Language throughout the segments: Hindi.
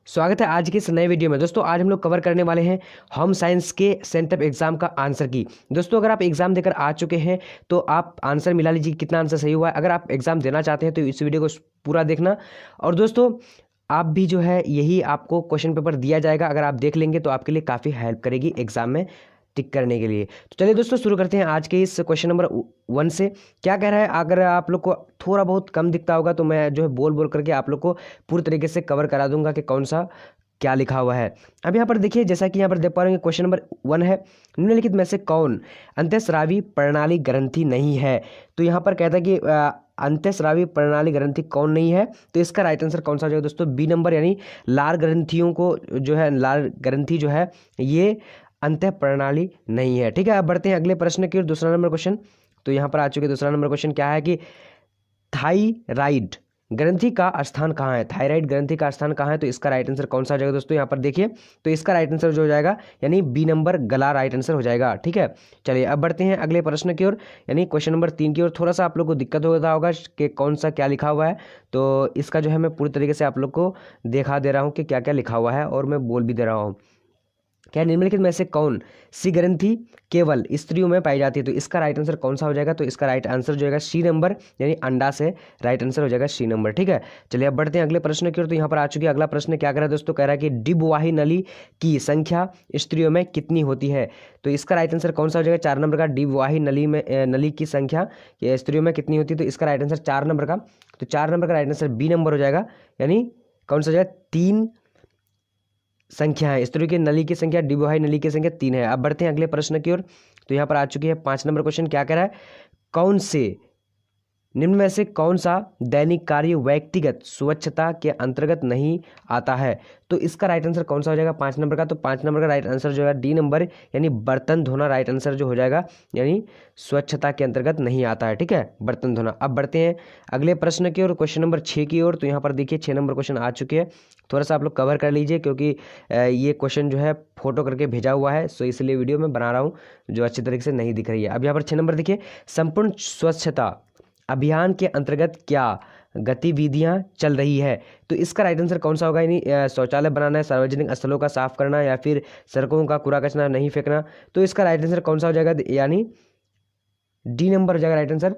स्वागत है आज की इस नए वीडियो में। दोस्तों आज हम लोग कवर करने वाले हैं होम साइंस के सेंटअप एग्जाम का आंसर की। दोस्तों अगर आप एग्जाम देकर आ चुके हैं तो आप आंसर मिला लीजिए कितना आंसर सही हुआ है। अगर आप एग्जाम देना चाहते हैं तो इस वीडियो को पूरा देखना। और दोस्तों आप भी जो है यही आपको क्वेश्चन पेपर दिया जाएगा, अगर आप देख लेंगे तो आपके लिए काफ़ी हेल्प करेगी एग्जाम में टिक करने के लिए। तो चलिए दोस्तों शुरू करते हैं आज के इस क्वेश्चन नंबर 1 से। क्या कह रहा है, अगर आप लोग को थोड़ा बहुत कम दिखता होगा तो मैं जो है बोल बोल करके आप लोग को पूरी तरीके से कवर करा दूंगा कि कौन सा क्या लिखा हुआ है। अब यहाँ पर देखिए, जैसा कि यहाँ पर देख पा रहे हैं क्वेश्चन नंबर 1 है, निम्नलिखित में से कौन अंतःस्रावी प्रणाली ग्रंथि नहीं है। तो यहाँ पर कहता है कि अंतःस्रावी प्रणाली ग्रंथि कौन नहीं है, तो इसका राइट आंसर कौन सा हो जाएगा दोस्तों, बी नंबर, यानी लार ग्रंथियों को जो है लार ग्रंथि जो है ये अंतः प्रणाली नहीं है। ठीक है, अब बढ़ते हैं अगले प्रश्न की ओर, दूसरा नंबर क्वेश्चन। तो यहाँ पर आ चुके दूसरा नंबर क्वेश्चन क्या है कि थायराइड ग्रंथि का स्थान कहाँ है, थायराइड ग्रंथि का स्थान कहाँ है, तो इसका राइट आंसर कौन सा हो जाएगा दोस्तों, यहाँ पर देखिए। तो इसका राइट आंसर जो हो जाएगा यानी बी नंबर गला राइट आंसर हो जाएगा। ठीक है, चलिए अब बढ़ते हैं अगले प्रश्न की ओर, यानी क्वेश्चन नंबर 3 की ओर। थोड़ा सा आप लोग को दिक्कत होता होगा कि कौन सा क्या लिखा हुआ है, तो इसका जो है मैं पूरी तरीके से आप लोग को दिखा दे रहा हूँ कि क्या क्या लिखा हुआ है, और मैं बोल भी दे रहा हूँ। क्या निम्नलिखित में से कौन सी ग्रंथि केवल स्त्रियों में पाई जाती है, तो इसका राइट आंसर कौन सा हो जाएगा, तो इसका राइट आंसर जो है सी नंबर, यानी अंडा से राइट आंसर हो जाएगा सी नंबर। ठीक है, चलिए अब बढ़ते हैं अगले प्रश्न की ओर। तो यहाँ पर आ चुकी है अगला प्रश्न, क्या कह रहा है दोस्तों, कह रहा है कि डिंबवाही नली की संख्या स्त्रियों में कितनी होती है, तो इसका राइट आंसर कौन सा हो जाएगा, 4 नंबर का। डिंबवाही नली की संख्या स्त्रियों में कितनी होती है, तो इसका राइट आंसर 4 नंबर का। तो 4 नंबर का राइट आंसर बी नंबर हो जाएगा, यानी कौन सा हो जाएगा, 3 संख्या है स्त्रियों की नली की संख्या, डिंबवाही नली की संख्या 3 है। अब बढ़ते हैं अगले प्रश्न की ओर। तो यहाँ पर आ चुकी है 5 नंबर क्वेश्चन, क्या कह रहा है, कौन से निम्न में से कौन सा दैनिक कार्य व्यक्तिगत स्वच्छता के अंतर्गत नहीं आता है, तो इसका राइट आंसर कौन सा हो जाएगा, 5 नंबर का। तो 5 नंबर का राइट आंसर जो है डी नंबर, यानी बर्तन धोना राइट आंसर जो हो जाएगा, यानी स्वच्छता के अंतर्गत नहीं आता है। ठीक है, बर्तन धोना। अब बढ़ते हैं अगले प्रश्न की ओर, क्वेश्चन नंबर 6 की ओर। तो यहाँ पर देखिए 6 नंबर क्वेश्चन आ चुके हैं, थोड़ा सा आप लोग कवर कर लीजिए क्योंकि ये क्वेश्चन जो है फोटो करके भेजा हुआ है, सो इसलिए वीडियो में बना रहा हूँ जो अच्छी तरीके से नहीं दिख रही है। अब यहाँ पर 6 नंबर देखिए, संपूर्ण स्वच्छता अभियान के अंतर्गत क्या गतिविधियां चल रही है, तो इसका राइट आंसर कौन सा होगा, यानी शौचालय बनाना है, सार्वजनिक स्थलों का साफ करना, या फिर सड़कों का कूड़ा कचरा नहीं फेंकना, तो इसका राइट आंसर कौन सा हो जाएगा, यानी डी नंबर हो जाएगा राइट आंसर।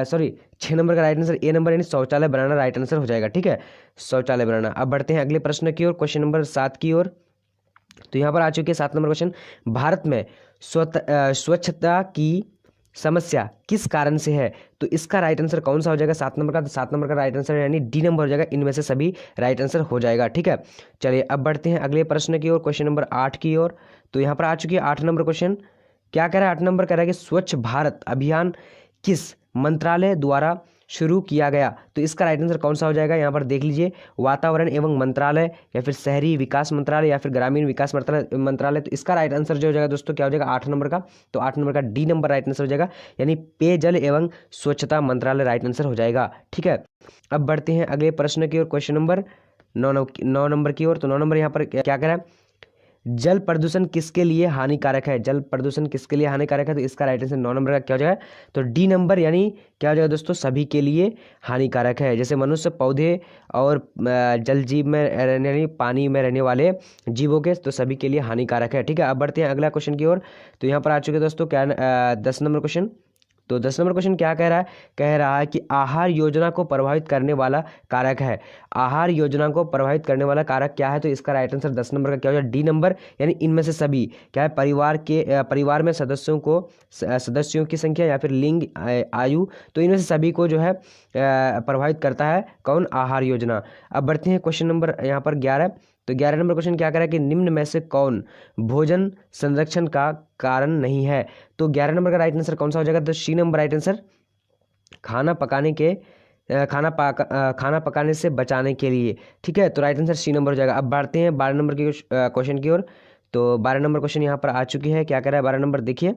सॉरी, 6 नंबर का राइट आंसर ए नंबर, यानी शौचालय बनाना राइट आंसर हो जाएगा। ठीक है, शौचालय बनाना। अब बढ़ते हैं अगले प्रश्न की ओर, क्वेश्चन नंबर 7 की ओर। तो यहाँ पर आ चुके 7 नंबर क्वेश्चन, भारत में स्वच्छता की समस्या किस कारण से है, तो इसका राइट आंसर कौन सा हो जाएगा, 7 नंबर का। तो 7 नंबर का राइट आंसर यानी डी नंबर हो जाएगा, इनमें से सभी राइट आंसर हो जाएगा। ठीक है, चलिए अब बढ़ते हैं अगले प्रश्न की ओर, क्वेश्चन नंबर 8 की ओर। तो यहाँ पर आ चुकी है 8 नंबर क्वेश्चन, क्या कह रहा है, 8 नंबर कह रहा है कि स्वच्छ भारत अभियान किस मंत्रालय द्वारा शुरू किया गया, तो इसका राइट आंसर कौन सा हो जाएगा, यहाँ पर देख लीजिए, वातावरण एवं मंत्रालय, या फिर शहरी विकास मंत्रालय, या फिर ग्रामीण विकास मंत्रालय। तो इसका राइट आंसर जो हो जाएगा दोस्तों क्या हो जाएगा, 8 नंबर का। तो 8 नंबर का डी नंबर राइट आंसर हो जाएगा, यानी पेयजल एवं स्वच्छता मंत्रालय राइट आंसर हो जाएगा। ठीक है, अब बढ़ते हैं अगले प्रश्न की ओर, क्वेश्चन नंबर 9 नंबर की ओर। तो 9 नंबर यहाँ पर क्या कह रहा है, जल प्रदूषण किसके लिए हानिकारक है, जल प्रदूषण किसके लिए हानिकारक है, तो इसका राइट आंसर 9 नंबर का क्या हो जाएगा, तो डी नंबर, यानी क्या हो जाएगा दोस्तों, सभी के लिए हानिकारक है, जैसे मनुष्य, पौधे और जल जीव में यानी पानी में रहने वाले जीवों के, तो सभी के लिए हानिकारक है। ठीक है, अब बढ़ते हैं अगला क्वेश्चन की ओर। तो यहाँ पर आ चुके दोस्तों क्या 10 नंबर क्वेश्चन। तो 10 नंबर क्वेश्चन क्या कह रहा है कि आहार योजना को प्रभावित करने वाला कारक है, आहार योजना को प्रभावित करने वाला कारक क्या है, तो इसका राइट आंसर 10 नंबर का क्या हो जाएगा, डी नंबर, यानी इनमें से सभी क्या है, परिवार में सदस्यों की संख्या, या फिर लिंग, आयु, तो इनमें से सभी को जो है प्रभावित करता है कौन, आहार योजना। अब बढ़ते हैं क्वेश्चन नंबर यहाँ पर 11। तो 11 नंबर क्वेश्चन क्या कह रहा है कि निम्न में से कौन भोजन संरक्षण का कारण नहीं है, तो 11 नंबर का राइट आंसर कौन सा हो जाएगा, तो सी नंबर राइट आंसर, खाना पकाने से बचाने के लिए। ठीक है, तो राइट आंसर सी नंबर हो जाएगा। अब बढ़ते हैं 12 नंबर के क्वेश्चन की ओर। तो 12 नंबर क्वेश्चन यहाँ पर आ चुकी है, क्या कह रहा है 12 नंबर देखिए,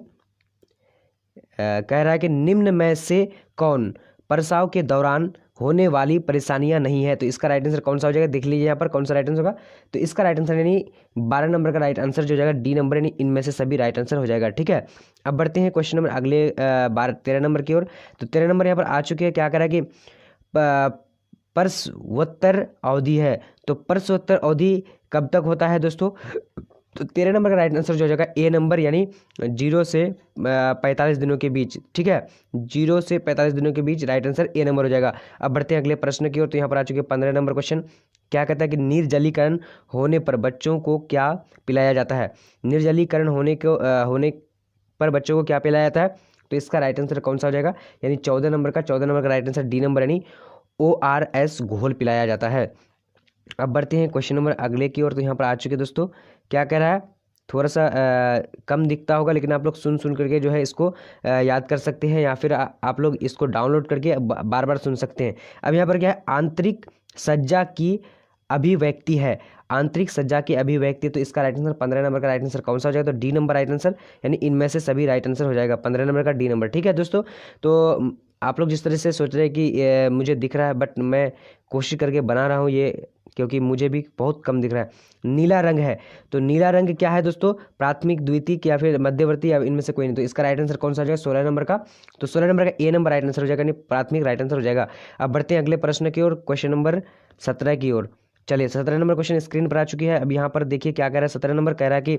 कह रहा है कि निम्न में से कौन प्रसव के दौरान होने वाली परेशानियां नहीं है, तो इसका राइट आंसर कौन सा हो जाएगा, देख लीजिए यहाँ पर कौन सा राइट आंसर होगा, तो इसका राइट आंसर यानी 12 नंबर का राइट आंसर जो हो जाएगा डी नंबर, यानी इनमें से सभी राइट आंसर हो जाएगा। ठीक है, अब बढ़ते हैं क्वेश्चन नंबर अगले 13 नंबर की ओर। तो 13 नंबर यहाँ पर आ चुके हैं, क्या कह रहा है कि प्रश्नोत्तर अवधि है। तो प्रश्नोत्तर अवधि कब तक होता है दोस्तों? तो 13 नंबर का राइट आंसर जो हो जाएगा ए नंबर, यानी 0 से 45 दिनों के बीच। ठीक है, 0 से 45 दिनों के बीच राइट आंसर ए नंबर हो जाएगा। अब बढ़ते हैं अगले प्रश्न की ओर। तो यहाँ पर आ चुके 15 नंबर क्वेश्चन। क्या कहता है कि निर्जलीकरण होने पर बच्चों को क्या पिलाया जाता है? निर्जलीकरण होने पर बच्चों को क्या पिलाया जाता है? तो इसका राइट आंसर कौन सा हो जाएगा? यानी 14 नंबर का राइट आंसर डी नंबर, यानी ORS घोल पिलाया जाता है। अब बढ़ते हैं क्वेश्चन नंबर अगले की ओर। तो यहाँ पर आ चुके दोस्तों, क्या कह रहा है? थोड़ा सा कम दिखता होगा, लेकिन आप लोग सुन करके जो है इसको याद कर सकते हैं, या फिर आप लोग इसको डाउनलोड करके बार बार सुन सकते हैं। अब यहाँ पर क्या है? आंतरिक सज्जा की अभिव्यक्ति है। आंतरिक सज्जा की अभिव्यक्ति, तो इसका राइट आंसर 15 नंबर का राइट आंसर कौन सा हो जाएगा? तो डी नंबर राइट आंसर, यानी इनमें से सभी राइट आंसर हो जाएगा। 15 नंबर का डी नंबर। ठीक है दोस्तों, तो आप लोग जिस तरह से सोच रहे हैं कि मुझे दिख रहा है, बट मैं कोशिश करके बना रहा हूँ ये, क्योंकि मुझे भी बहुत कम दिख रहा है। नीला रंग है, तो नीला रंग क्या है दोस्तों? प्राथमिक, द्वितीयक या फिर मध्यवर्ती, या इनमें से कोई नहीं। तो इसका राइट आंसर कौन सा हो जाएगा? 16 नंबर का। तो 16 नंबर का ए नंबर राइट आंसर हो जाएगा, यानी प्राथमिक राइट आंसर हो जाएगा। अब बढ़ते हैं अगले प्रश्न की ओर, क्वेश्चन नंबर 17 की ओर। चलिए, 17 नंबर क्वेश्चन स्क्रीन पर आ चुकी है। अब यहाँ पर देखिए क्या कह रहा है। 17 नंबर कह रहा है कि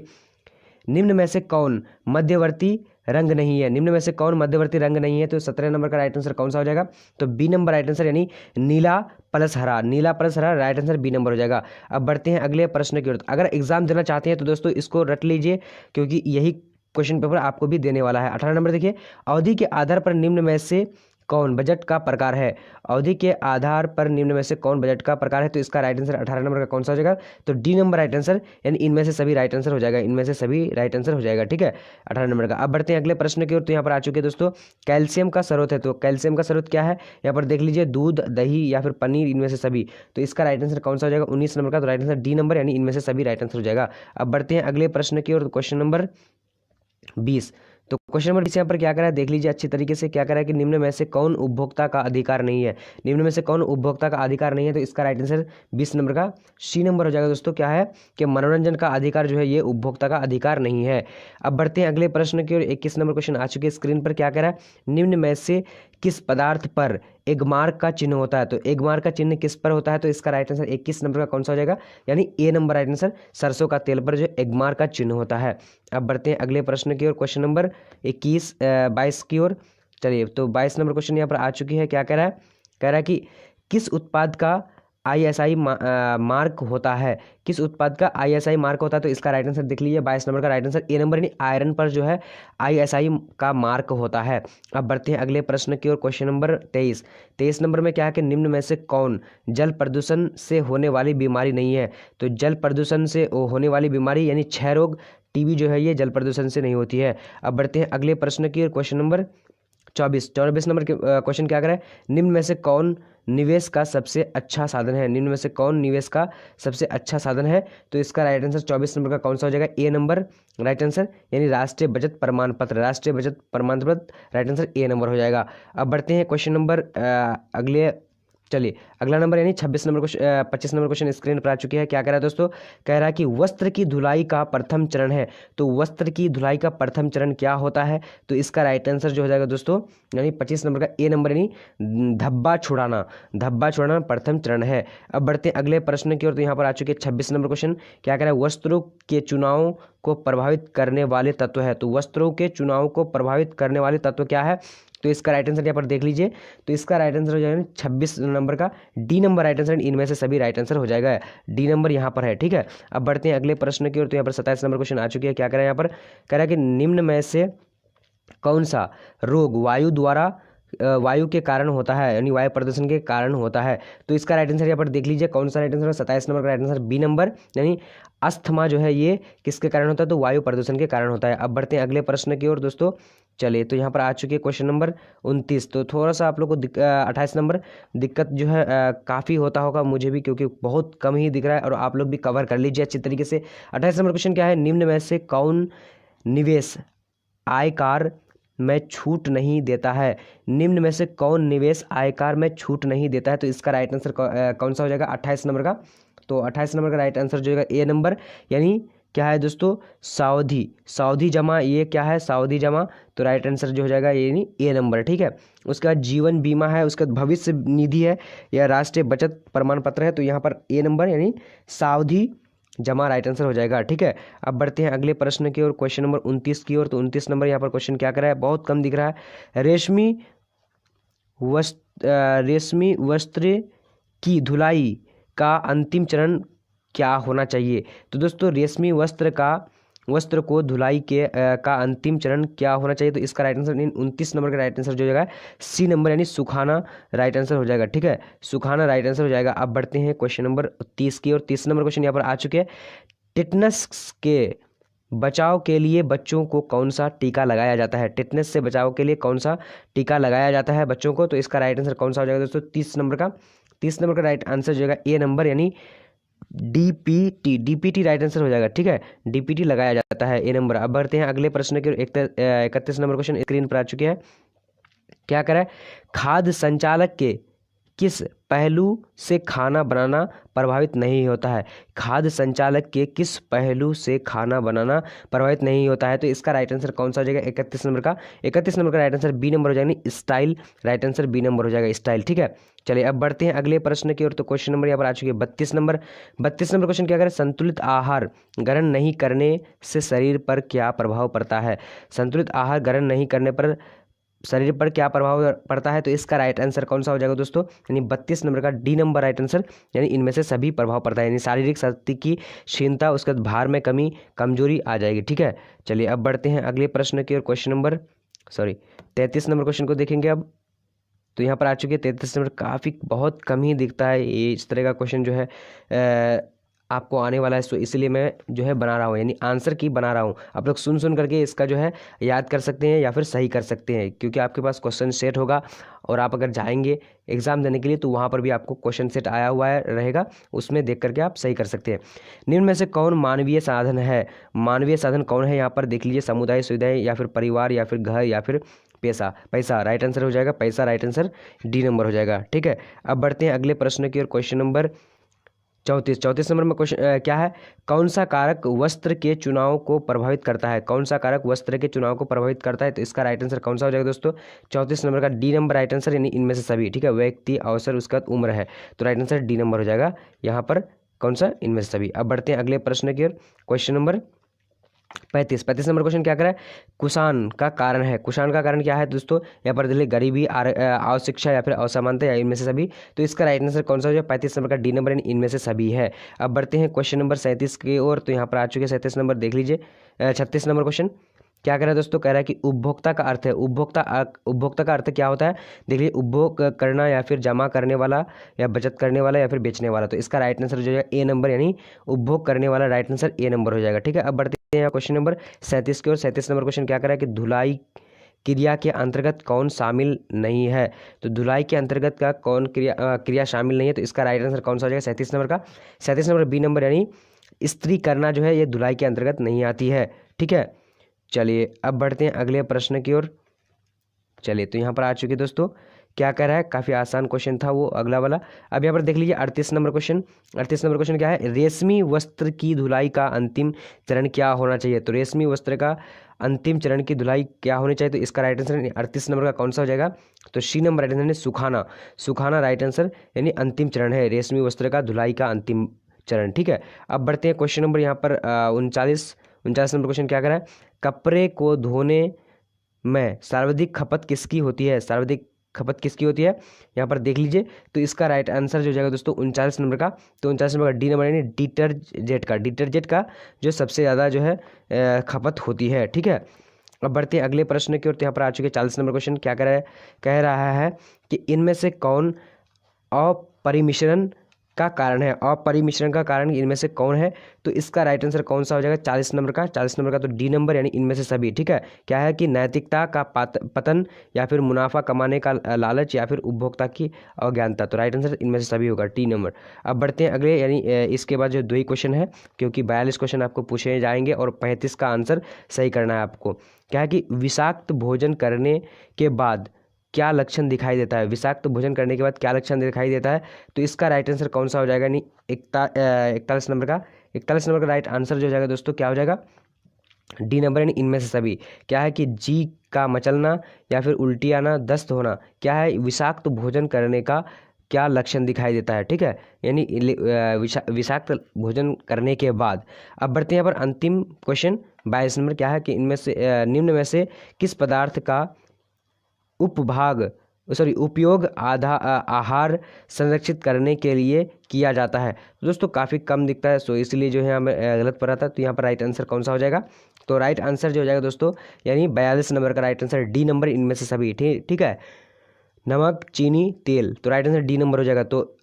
निम्न में से कौन मध्यवर्ती रंग नहीं है? निम्न में से कौन मध्यवर्ती रंग नहीं है? तो 17 नंबर का राइट आंसर कौन सा हो जाएगा? तो बी नंबर राइट आंसर, यानी नीला प्लस हरा। नीला प्लस हरा, राइट आंसर बी नंबर हो जाएगा। अब बढ़ते हैं अगले प्रश्न की ओर। अगर एग्जाम देना चाहते हैं तो दोस्तों इसको रट लीजिए, क्योंकि यही क्वेश्चन पेपर आपको भी देने वाला है। 18 नंबर देखिए, अवधि के आधार पर निम्न में से कौन बजट का प्रकार है? अवधि के आधार पर निम्न में से कौन बजट का प्रकार है? तो इसका राइट आंसर 18 नंबर का कौन सा हो जाएगा? तो डी नंबर राइट आंसर, यानी इनमें से सभी राइट आंसर हो जाएगा। इनमें से सभी राइट आंसर हो जाएगा। ठीक है, 18 नंबर का। अब बढ़ते हैं अगले प्रश्न की ओर। तो यहाँ पर आ चुके हैं दोस्तों, कैल्शियम का स्रोत है। तो कैल्शियम का स्रोत क्या है? यहाँ पर देख लीजिए, दूध, दही या फिर पनीर, इनमें से सभी। तो इसका राइट आंसर कौन सा हो जाएगा? 19 नंबर का। तो राइट आंसर डी नंबर, यानी इनमें से सभी राइट आंसर हो जाएगा। अब बढ़ते हैं अगले प्रश्न की ओर, क्वेश्चन नंबर 20। तो क्वेश्चन नंबर 20 यहाँ पर क्या करा है, देख लीजिए अच्छी तरीके से। क्या करा है कि निम्न में से कौन उपभोक्ता का अधिकार नहीं है? निम्न में से कौन उपभोक्ता का अधिकार नहीं है? तो इसका राइट आंसर 20 नंबर का सी नंबर हो जाएगा दोस्तों। क्या है कि मनोरंजन का अधिकार जो है ये उपभोक्ता का अधिकार नहीं है। अब बढ़ते हैं अगले प्रश्न की ओर। 21 नंबर क्वेश्चन आ चुके हैं स्क्रीन पर। क्या कह रहा है? निम्न में से किस पदार्थ पर एगमार्क का चिन्ह होता है? तो एगमार्क का चिन्ह किस पर होता है? तो इसका राइट आंसर 21 नंबर का कौन सा हो जाएगा? यानी ए नंबर राइट आंसर, सरसों का तेल पर जो एगमार्क का चिन्ह होता है। अब बढ़ते हैं अगले प्रश्न की ओर, क्वेश्चन नंबर 22 की ओर। चलिए, तो 22 नंबर क्वेश्चन यहाँ पर आ चुकी है। क्या कह रहा है? कह रहा है कि किस उत्पाद का ISI मार्क होता है? किस उत्पाद का ISI मार्क होता है? तो इसका राइट आंसर देख लीजिए, 22 नंबर का राइट आंसर ए नंबर, यानी आयरन पर जो है ISI का मार्क होता है। अब बढ़ते हैं अगले प्रश्न की ओर, क्वेश्चन नंबर 23 नंबर में क्या है कि निम्न में से कौन जल प्रदूषण से होने वाली बीमारी नहीं है? तो जल प्रदूषण से होने वाली बीमारी, यानी क्षय रोग, TB जो है ये जल प्रदूषण से नहीं होती है। अब बढ़ते हैं अगले प्रश्न की ओर, क्वेश्चन नंबर 24 नंबर के क्वेश्चन क्या कर रहा है? निम्न में से कौन निवेश का सबसे अच्छा साधन है? निम्न में से कौन निवेश का सबसे अच्छा साधन है? तो इसका राइट आंसर 24 नंबर का कौन सा हो जाएगा? ए नंबर राइट आंसर, यानी राष्ट्रीय बचत प्रमाण पत्र। राष्ट्रीय बचत प्रमाण पत्र राइट आंसर ए नंबर हो जाएगा। अब बढ़ते हैं क्वेश्चन नंबर अगले। चलिए, अगला नंबर यानी 25 नंबर क्वेश्चन स्क्रीन पर आ चुकी है। क्या कह रहा है दोस्तों? कह रहा है कि वस्त्र की धुलाई का प्रथम चरण है। तो वस्त्र की धुलाई का प्रथम चरण क्या होता है? तो इसका राइट आंसर जो हो जाएगा दोस्तों, यानी 25 नंबर का ए नंबर, यानी धब्बा छुड़ाना। धब्बा छुड़ाना प्रथम चरण है। अब बढ़ते हैं अगले प्रश्न की ओर। तो यहाँ पर आ चुके 26 नंबर क्वेश्चन। क्या कह रहा है? वस्त्रों के चुनाव को प्रभावित करने वाले तत्व है। तो वस्त्रों के चुनाव को प्रभावित करने वाले तत्व क्या है? तो इसका राइट आंसर यहाँ पर देख लीजिए। तो इसका राइट आंसर हो जाएगा 26 नंबर का डी नंबर राइट आंसर, इनमें से सभी राइट आंसर हो जाएगा। डी नंबर यहाँ पर है। ठीक है, अब बढ़ते हैं अगले प्रश्न की ओर। तो यहाँ पर 27 नंबर क्वेश्चन आ चुकी है। क्या कह रहा है यहाँ पर? कह रहा है कि निम्न में से कौन सा रोग वायु के कारण होता है, यानी वायु प्रदूषण के कारण होता है? तो इसका राइट आंसर यहाँ पर देख लीजिए कौन सा राइट आंसर है। 27 नंबर का राइट आंसर बी नंबर, यानी अस्थमा जो है ये किसके कारण होता है? तो वायु प्रदूषण के कारण होता है। अब बढ़ते हैं अगले प्रश्न की ओर दोस्तों। चलिए, तो यहाँ पर आ चुके क्वेश्चन नंबर 29। तो थोड़ा सा आप लोग को 28 नंबर दिक्कत जो है काफ़ी होता होगा, मुझे भी, क्योंकि बहुत कम ही दिख रहा है, और आप लोग भी कवर कर लीजिए अच्छी तरीके से। 28 नंबर क्वेश्चन क्या है? निम्न में से कौन निवेश आयकर में छूट नहीं देता है? निम्न में से कौन निवेश आयकर में छूट नहीं देता है? तो इसका राइट आंसर कौन सा हो जाएगा? 28 नंबर का। तो 28 नंबर का राइट आंसर जो है ए नंबर, यानी क्या है दोस्तों, सावधि, सावधि जमा, ये क्या है, सावधि जमा, तो राइट आंसर जो हो जाएगा ये नहीं ए नंबर, ठीक है। उसके बाद जीवन बीमा है, उसके बाद भविष्य निधि है या राष्ट्रीय बचत प्रमाण पत्र है, तो यहाँ पर ए नंबर यानी सावधि जमा राइट आंसर हो जाएगा, ठीक है। अब बढ़ते हैं अगले प्रश्न की ओर, क्वेश्चन नंबर 29 की ओर। तो 29 नंबर यहाँ पर क्वेश्चन क्या कर रहा है, बहुत कम दिख रहा है। रेशमी वस्त्र की धुलाई का अंतिम चरण क्या होना चाहिए। तो दोस्तों रेशमी वस्त्र को धुलाई का अंतिम चरण क्या होना चाहिए, तो इसका राइट आंसर 29 नंबर का राइट आंसर जो हो जाएगा सी नंबर यानी सुखाना राइट आंसर हो जाएगा, ठीक है। सुखाना राइट आंसर हो जाएगा। अब बढ़ते हैं क्वेश्चन नंबर 30 की और 30 नंबर क्वेश्चन यहाँ पर आ चुके हैं। टिटनस के बचाव के लिए बच्चों को कौन सा टीका लगाया जाता है। टिटनेस से बचाव के लिए कौन सा टीका लगाया जाता है बच्चों को, तो इसका राइट आंसर कौन सा हो जाएगा दोस्तों, 30 नंबर का राइट आंसर जो है ए नंबर यानी डीपीटी राइट आंसर हो जाएगा, ठीक है। डीपीटी लगाया जाता है, ए नंबर। अब बढ़ते हैं अगले प्रश्न की ओर। 31 नंबर क्वेश्चन स्क्रीन पर आ चुके हैं। क्या करें, खाद्य संचालक के किस पहलू से खाना बनाना प्रभावित नहीं होता है। खाद्य संचालक के किस पहलू से खाना बनाना प्रभावित नहीं होता है, तो इसका राइट आंसर कौन सा हो जाएगा, 31 नंबर का राइट आंसर बी नंबर हो जाएगा, style right answer B number हो जाएगा, स्टाइल, ठीक है। चलिए अब बढ़ते हैं अगले प्रश्न की ओर। तो क्वेश्चन नंबर यहाँ पर आ चुके हैं 32 नंबर क्वेश्चन क्या करें, संतुलित आहार ग्रहण नहीं करने से शरीर पर क्या प्रभाव पड़ता है। संतुलित आहार ग्रहण नहीं करने पर शरीर पर क्या प्रभाव पड़ता है, तो इसका राइट आंसर कौन सा हो जाएगा दोस्तों, यानी 32 नंबर का डी नंबर राइट आंसर, यानी इनमें से सभी प्रभाव पड़ता है, यानी शारीरिक शक्ति की क्षीणता, उसके बाद भार में कमी, कमजोरी आ जाएगी, ठीक है। चलिए अब बढ़ते हैं अगले प्रश्न की ओर। 33 नंबर क्वेश्चन को देखेंगे अब। तो यहाँ पर आ चुके हैं 33 नंबर, काफ़ी बहुत कम ही दिखता है ये इस तरह का क्वेश्चन जो है आपको आने वाला है, सो इसलिए मैं जो है बना रहा हूँ, यानी आंसर की बना रहा हूँ। आप लोग सुन करके इसका जो है याद कर सकते हैं या फिर सही कर सकते हैं, क्योंकि आपके पास क्वेश्चन सेट होगा और आप अगर जाएंगे एग्जाम देने के लिए तो वहाँ पर भी आपको क्वेश्चन सेट आया हुआ रहेगा, उसमें देख करके आप सही कर सकते हैं। निम्न में से कौन मानवीय साधन है, मानवीय साधन कौन है, यहाँ पर देख लीजिए, समुदाय सुविधाएं या फिर परिवार या फिर घर या फिर पैसा राइट आंसर हो जाएगा, पैसा राइट आंसर डी नंबर हो जाएगा, ठीक है। अब बढ़ते हैं अगले प्रश्न की ओर। क्वेश्चन नंबर 34 नंबर में क्वेश्चन क्या है, कौन सा कारक वस्त्र के चुनाव को प्रभावित करता है। कौन सा कारक वस्त्र के चुनाव को प्रभावित करता है, तो इसका राइट आंसर कौन सा हो जाएगा दोस्तों, 34 नंबर का डी नंबर राइट आंसर, यानी इनमें से सभी, ठीक है। व्यक्ति, अवसर, उसका उम्र है, तो राइट आंसर डी नंबर हो जाएगा यहाँ पर, कौन सा, इनमें से सभी। अब बढ़ते हैं अगले प्रश्न की ओर। क्वेश्चन नंबर 35 नंबर क्वेश्चन क्या करा है, कुषाण का कारण है। कुषाण का कारण क्या है दोस्तों, यहाँ पर दिल्ली गरीबी, अशिक्षा या फिर असमानता या इनमें से सभी, तो इसका राइट आंसर कौन सा हो जाए, 35 नंबर का डी नंबर, इनमें से सभी है। अब बढ़ते हैं क्वेश्चन नंबर 37 की ओर। तो यहाँ पर आ चुके 37 नंबर, देख लीजिए। 36 नंबर क्वेश्चन क्या कह रहा है दोस्तों, कह रहा है कि उपभोक्ता का अर्थ है, उपभोक्ता का अर्थ क्या होता है, देखिए, उपभोग करना या फिर जमा करने वाला या बचत करने वाला या फिर बेचने वाला, तो इसका राइट आंसर हो जाएगा ए नंबर, यानी उपभोग करने वाला राइट आंसर ए नंबर हो जाएगा, ठीक है। अब बढ़ते हैं क्वेश्चन नंबर 37 की ओर। 37 नंबर क्वेश्चन क्या कर रहा है कि धुलाई क्रिया के अंतर्गत कौन शामिल नहीं है, तो धुलाई के अंतर्गत का कौन क्रिया शामिल नहीं है, तो इसका राइट आंसर कौन सा हो जाएगा, 37 नंबर का, 37 नंबर बी नंबर, यानी इस्त्री करना जो है ये धुलाई के अंतर्गत नहीं आती है, ठीक है। चलिए अब बढ़ते हैं अगले प्रश्न की ओर। चलिए तो यहाँ पर आ चुके दोस्तों, क्या कह रहा है, काफ़ी आसान क्वेश्चन था वो अगला वाला। अब यहाँ पर देख लीजिए 38 नंबर क्वेश्चन। 38 नंबर क्वेश्चन क्या है, रेशमी वस्त्र की धुलाई का अंतिम चरण क्या होना चाहिए, तो रेशमी वस्त्र का अंतिम चरण की धुलाई क्या होनी चाहिए, तो इसका राइट आंसर 38 नंबर का कौन सा हो जाएगा, तो सी नंबर राइट आंसर, सुखाना राइट आंसर, यानी अंतिम चरण है रेशमी वस्त्र का धुलाई का अंतिम चरण, ठीक है। अब बढ़ते हैं क्वेश्चन नंबर यहाँ पर 39 नंबर क्वेश्चन क्या कर रहा है, कपड़े को धोने में सर्वाधिक खपत किसकी होती है, सर्वाधिक खपत किसकी होती है, यहाँ पर देख लीजिए। तो इसका राइट आंसर जो जाएगा दोस्तों 39 नंबर का, तो 39 नंबर का डी नंबर, यानी डिटर्जेंट का जो सबसे ज़्यादा जो है खपत होती है, ठीक है। अब बढ़ते हैं अगले प्रश्न की ओर। तो यहाँ पर आ चुके 40 नंबर क्वेश्चन क्या कह रहा है कि इनमें से कौन अपरिमिश्रण का कारण है, अपरिमिश्रण का कारण इनमें से कौन है, तो इसका राइट आंसर कौन सा हो जाएगा, 40 नंबर का तो डी नंबर, यानी इनमें से सभी, ठीक है। क्या है कि नैतिकता का पतन या फिर मुनाफा कमाने का लालच या फिर उपभोक्ता की अज्ञानता, तो राइट आंसर इनमें से सभी होगा, टी नंबर। अब बढ़ते हैं अगले, यानी इसके बाद जो 2 ही क्वेश्चन है, क्योंकि 42 क्वेश्चन आपको पूछे जाएंगे और 35 का आंसर सही करना है आपको। क्या है कि विषाक्त भोजन करने के बाद क्या लक्षण दिखाई देता है? विषाक्त भोजन करने के बाद क्या लक्षण दिखाई देता है? तो इसका राइट आंसर कौन सा हो जाएगा? नहीं, 41 नंबर का राइट आंसर जो हो जाएगा दोस्तों क्या हो जाएगा? डी नंबर, यानी इनमें से सभी। क्या है कि जी का मचलना या फिर उल्टी आना, दस्त होना, क्या है? विषाक्त भोजन करने का क्या लक्षण दिखाई देता है? ठीक है, यानी विषाक्त भोजन करने के बाद। अब बढ़ते हैं यहाँ पर अंतिम क्वेश्चन 22 नंबर। क्या है कि इनमें से निम्न में से किस पदार्थ का उपयोग आहार संरक्षित करने के लिए किया जाता है? तो दोस्तों काफ़ी कम दिखता है, सो इसलिए जो है हमें गलत पड़ा था। तो यहाँ पर राइट आंसर कौन सा हो जाएगा? तो राइट आंसर जो हो जाएगा दोस्तों, यानी 42 नंबर का राइट आंसर डी नंबर, इनमें से सभी। ठीक है, नमक, चीनी, तेल। तो राइट आंसर डी नंबर हो जाएगा। तो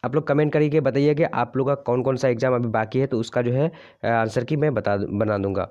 आप लोग कमेंट करके बताइए कि आप लोग का कौन कौन सा एग्जाम अभी बाकी है, तो उसका जो है आंसर की मैं बना दूंगा।